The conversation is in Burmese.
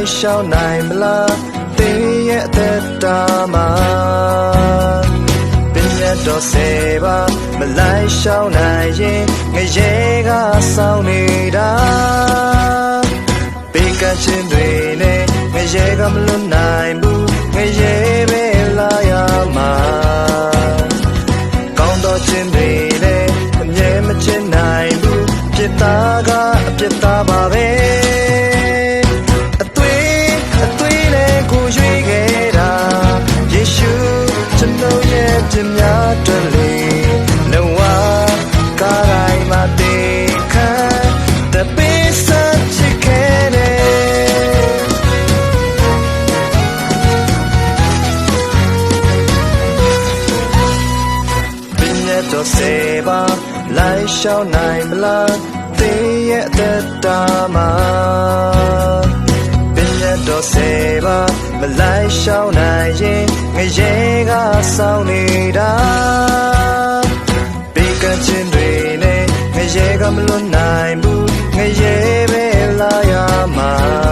လိုက်ရှောင်းနိုင်မလားတေးရဲ့အသက်တာမှာပညာတော်စေပါမလိုက်ရှောင်းနိုင်ရင်ငရေကစောင်းနေတာပေကချင်းတွေနဲ့ငရေကမလွတ်နိုင်ဘူးငရေပဲလာရမှာကောင်းတော်ချင်းတွေနဲ့အမြဲမချင်နိုင်ဘူးပြစ်သားကအပြစ်သားပါပဲအသွေးနဲ့ကိုရွေးခဲ့တာယေရှုကျွန်တော်ရဲ့ပြစ်များတွေ့လေနှဝကားတိုင်းမှာတည်ခံတပေးဆက်ချစ်ခဲ့တယ်ပညာတော်စေပါလိုက်ရှောင်းနိုင်မလားတေးရဲ့အသက်တာမှာပညာတော်စေပါမလိုက်ရှောင်းနိုင်ရင်ငရေကစောင်းနေတာပေကချင်းတွေနဲ့ငရေကမလွတ်နိုင်ဘူးငရေပဲလာရမှာ